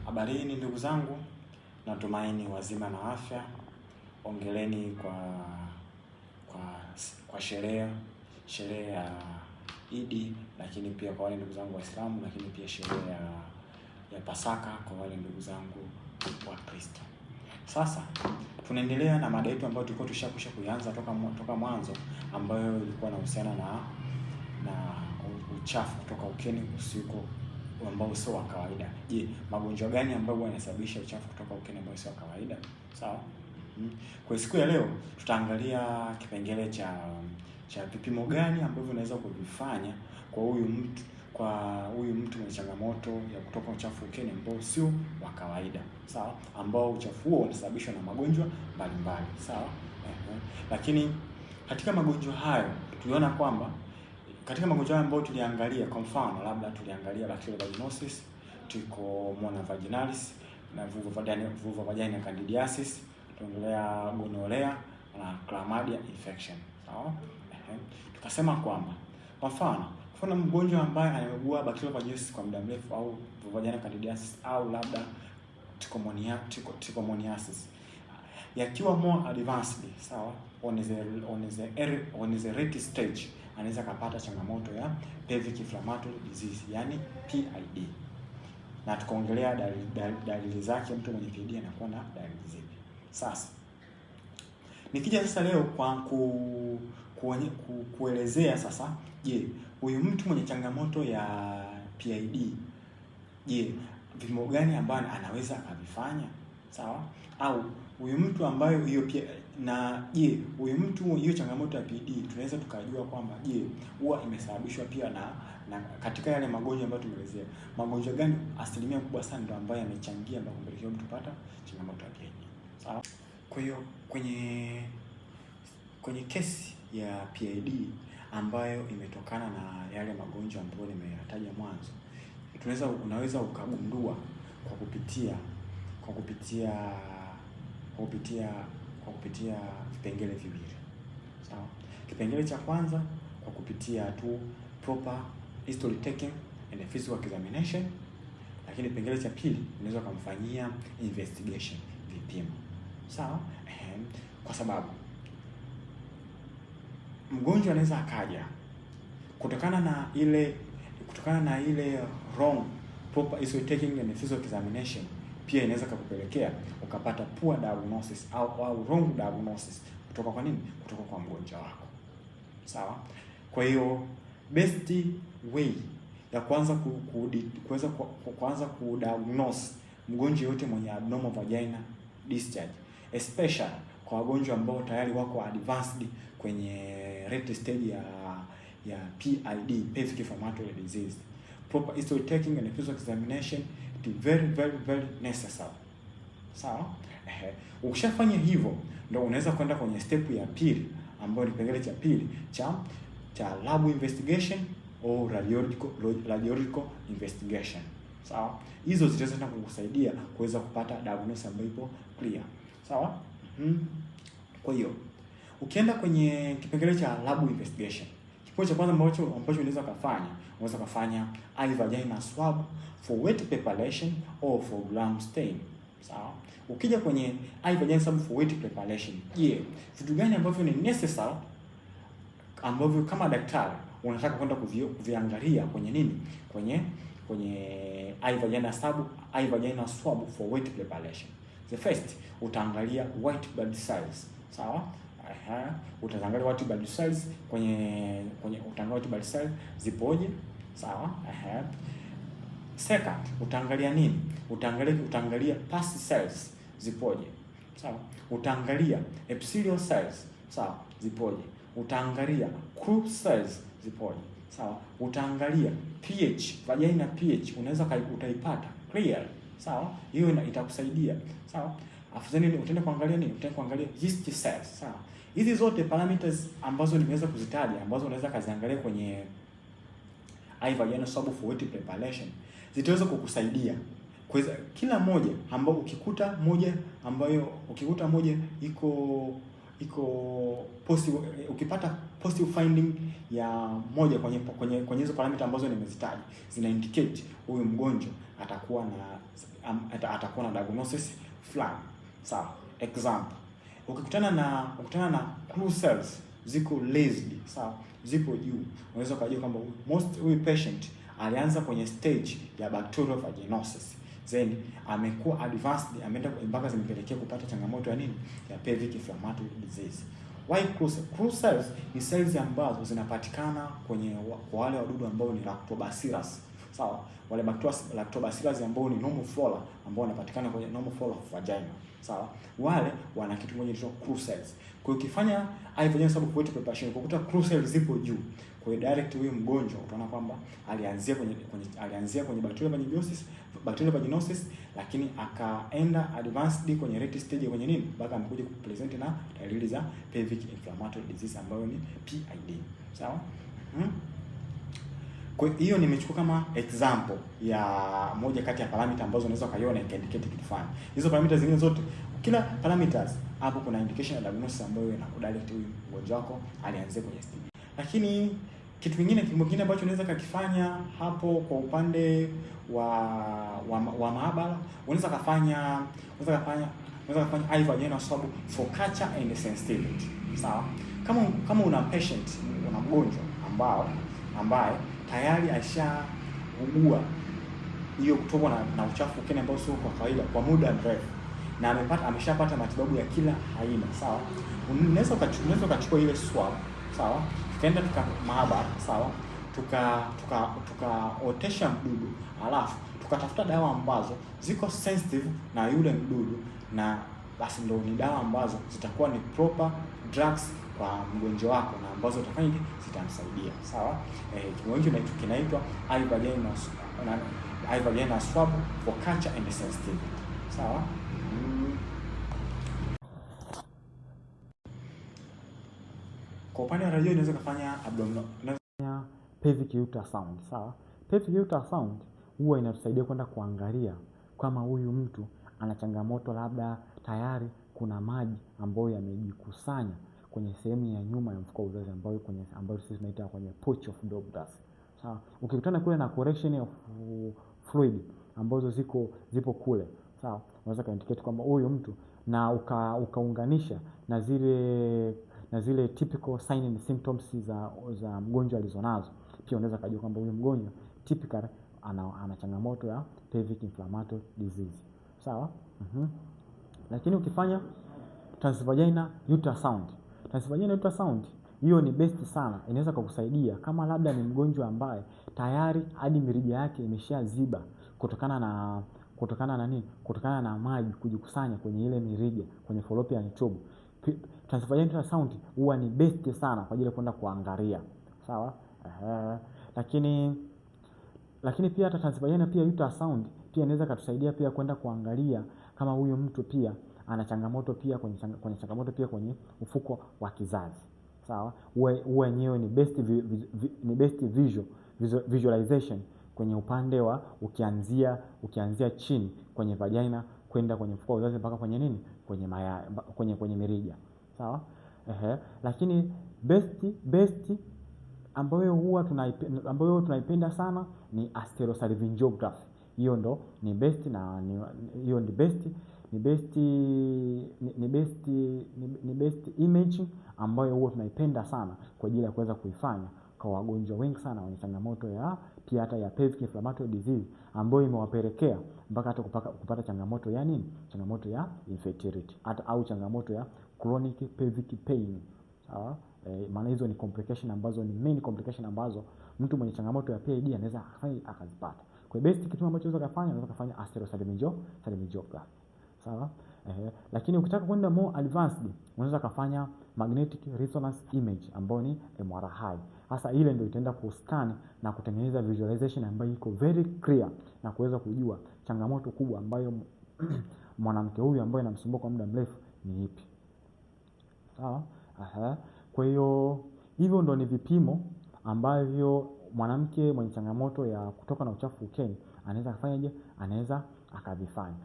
Habarini ndugu zangu, natumaini wazima na afya. Ongeleni kwa sherehe ya Idi, lakini pia kwa wale ndugu zangu Waislamu, lakini pia sherehe ya Pasaka kwa wale ndugu zangu wa Kristo. Sasa tunaendelea na mada yetu ambayo tulikuwa tushakwisha kuanza toka mwanzo, ambayo ilikuwa inahusiana na uchafu kutoka ukeni usiko ambao sio wa kawaida. Je, magonjwa gani ambayo yanasababisha uchafu kutoka ukeni ambao sio wa kawaida? Sawa? Kwa siku ya leo tutaangalia kipengele cha vipimo gani ambavyo unaweza kuvifanya kwa huyu mtu mwenye changamoto ya kutoka uchafu ukeni ambao sio wa kawaida. Sawa? Ambao uchafu huo unasababishwa na magonjwa mbalimbali. Sawa? Lakini katika magonjwa hayo tuliona kwamba katika magonjwa ambayo tuliangalia, kwa mfano labda tuliangalia bacterial vaginosis, trichomonas vaginalis na vulva vagina candidiasis, tuongelea gonorrhea na chlamydia infection. Sawa? Tukasema kwamba kwa mfano mgonjwa ambaye anaugua bacterial vaginosis kwa muda mrefu au vulva vagina candidiasis au labda trichomoniasis yakiwa more advanced, sawa, on the late stage, anaweza kupata changamoto ya pelvic inflammatory disease, yani PID. Na tukaongelea dalili zake, mtu mwenye PID anakuwa na dalili zipi. Sasa nikija sasa leo kwa kuelezea sasa, je, huyu mtu mwenye changamoto ya PID, je, vipimo gani ambavyo anaweza akavifanya? Sawa? Au huyu mtu ambaye hiyo pia je, huyu mtu hiyo changamoto ya PID tunaweza tukajua kwamba je, huwa imesababishwa pia na katika yale magonjwa ambayo tumeelezea, magonjwa gani asilimia kubwa sana ndio ambayo yamechangia na kumpelekea mtu kupata changamoto ya PID. Sawa? Kwa hiyo kwenye kesi ya PID ambayo imetokana na yale magonjwa ambayo nimeyataja mwanzo, unaweza ukagundua kwa kupitia vipengele viwili. Sawa? Kipengele cha kwanza kwa kupitia tu proper history taking and physical examination, lakini kipengele cha pili unaweza kumfanyia investigation, vipimo. Sawa? Kwa sababu mgonjwa anaweza akaja kutokana na ile wrong proper history taking and physical examination, pia inaweza kukupelekea ukapata poor diagnosis au wrong diagnosis kutoka kwa mgonjwa wako. Sawa? Kwa hiyo best way ya kuanza kudiagnose mgonjwa yote mwenye abnormal vagina discharge, especially kwa wagonjwa ambao tayari wako advanced kwenye late stage ya PID, pelvic inflammatory disease, proper history taking and physical examination is very very very necessary. Sawa? Ukishafanya hivyo ndio unaweza kwenda kwenye step ya pili, ambayo ni kipengele cha pili cha lab investigation au radiological investigation. Sawa? Hizo zitaweza kukusaidia kuweza kupata diagnosis ambayo ipo clear. Sawa? Kwa hiyo ukienda kwenye kipengele cha lab investigation, kipimo cha kwanza ambacho unaweza kufanya eye vagina swab for wet preparation or for gram stain. Sawa? Ukija kwenye eye vagina swab for wet preparation, je, vitu gani ambavyo ni necessary ambavyo kama daktari unataka kwenda kuviangalia kwenye eye vagina swab for wet preparation? The first, utaangalia white blood cells. Sawa? Utaangalia white blood cells utaangalia white blood cells zipoje. Sawa? Second, utaangalia nini? Utaangalia pus cells zipoje. Sawa? Utaangalia epithelial cells, sawa, zipoje. Utaangalia Krupp cells zipoje. Sawa? Utaangalia pH, vagina pH utaipata clear. Sawa? Hiyo itakusaidia. Sawa? Afadhali utaenda kuangalia nini? Utaenda kuangalia yeast cells. Sawa? Hizi zote parameters ambazo nimeweza kuzitaja, ambazo unaweza kaziangalia kwenye eye vagina swab for wet preparation, zitaweza kukusaidia kila moja ambao ukikuta moja iko positive. Ukipata positive finding ya moja kwenye hizo parameter ambazo nimezitaja, zina indicate huyu mgonjwa atakuwa na diagnosis fulani. Sawa. Example, ukikutana na clue cells ziko raised, sawa, zipo juu, unaweza kujua kwamba huyu patient alianza kwenye stage ya bacterial vaginosis, then amekuwa advanced, ameenda mpaka zimepelekea kupata changamoto ya nini, ya pelvic inflammatory disease. Why clue cells? Ni cells ambazo zinapatikana kwa wale wadudu ambao ni lactobacillus, sawa, wale lactobacillus ambao ni normal flora, ambao wanapatikana kwenye normal flora of vagina, sawa, wale wana kitu moja kinaitwa clue cells. Kwa hiyo ukifanya IVG subacute preparation ukuta clue cells zipo juu, kwa hiyo direct huyo mgonjwa utaona kwamba alianzia kwenye bacterial vaginosis, lakini akaenda advanced kwenye late stage kwenye nini, mpaka amekuja kupresent na dalili za pelvic inflammatory disease ambayo ni PID, sawa. Kwa hiyo nimechukua kama example ya moja kati ya parameter ambazo unaweza kaiona indicate kitu fulani. Hizo parameters zingine zote, kila parameters hapo kuna indication ya diagnosis ambayo inakudirect huyu mgonjwa wako alianzia kwenye stage. Lakini kitu kingine ambacho unaweza kukifanya hapo kwa upande wa maabara, unaweza kufanya IVG swab for culture and sensitivity. Sawa? Kama una patient, una mgonjwa ambaye tayari ashaugua hiyo kutokwa na uchafu kile ambao sio kwa kawaida kwa muda mrefu, na ameshapata matibabu ya kila aina, sawa, unaweza ukachukua ile swab, sawa, tukaenda maabara, sawa, tukaotesha mdudu, alafu tukatafuta dawa ambazo ziko sensitive na yule mdudu, na basi ndio ni dawa ambazo zitakuwa ni proper drugs kwa mgonjwa wako na ambazo utafanya zitamsaidia, sawa. Kigonjwa kinaitwa IVG swab for culture and sensitivity, sawa. Kwa upande wa radio unaweza kufanya abdominal, unafanya pelvic ultrasound, sawa. Pelvic ultrasound huwa inatusaidia kwenda kuangalia kama huyu mtu ana changamoto, labda tayari kuna maji ambayo yamejikusanya kwenye sehemu ya nyuma ya mfuko wa uzazi ambayo sisi tunaita kwenye pouch of Douglas, sawa. Ukikutana kule na correction of fluid ambazo zipo kule, sawa, unaweza kaindicate kwamba huyu mtu, na ukaunganisha na zile typical sign and symptoms za mgonjwa alizonazo, pia unaweza kujua kwamba huyu mgonjwa typically ana changamoto ya pelvic inflammatory disease, sawa. Lakini ukifanya transvaginal ultrasound hiyo ni best sana, inaweza kukusaidia kama labda ni mgonjwa ambaye tayari hadi mirija yake imeshaziba kutokana na maji kujikusanya kwenye ile mirija kwenye fallopian tube. Transvaginal ultrasound huwa ni best sana kwa ajili ya kwenda kuangalia, sawa. Lakini pia hata transvaginal ultrasound pia inaweza kutusaidia pia kwenda kuangalia kama huyo mtu pia ana changamoto pia kwenye changamoto pia kwenye ufuko wa kizazi, sawa. Huwa yenyewe ni best visualization kwenye upande wa ukianzia chini kwenye vagina kwenda kwenye ufuko wa uzazi mpaka kwenye nini, kwenye mirija, sawa. Lakini best ambayo tunaipenda sana ni hysterosalpingography. Hiyo ndo ni best, na hiyo ni best image ambayo huwa tunaipenda sana kwa ajili ya kuweza kuifanya kwa wagonjwa wengi sana wenye changamoto ya pia hata ya pelvic inflammatory disease, ambayo imewapelekea mpaka hata kupata changamoto ya nini, changamoto ya infertility au changamoto ya chronic pelvic pain, sawa. Maana hizo ni complication ambazo ni main complication ambazo mtu mwenye changamoto ya PID anaweza akazipata. Kwa best kitu ambacho unaweza kufanya hysterosalpingography, sawa. Lakini ukitaka kwenda more advanced unaweza kufanya magnetic resonance image ambayo ni MRI. Hasa ile ndio itaenda kuscan na kutengeneza visualization ambayo iko very clear na kuweza kujua changamoto kubwa ambayo mwanamke huyu ambaye anamsumbua kwa muda mrefu ni ipi, sawa. Kwa hiyo hivyo ndo ni vipimo ambavyo mwanamke mwenye changamoto ya kutoka na uchafu ukeni anaweza kufanyaje, anaweza akavifanya.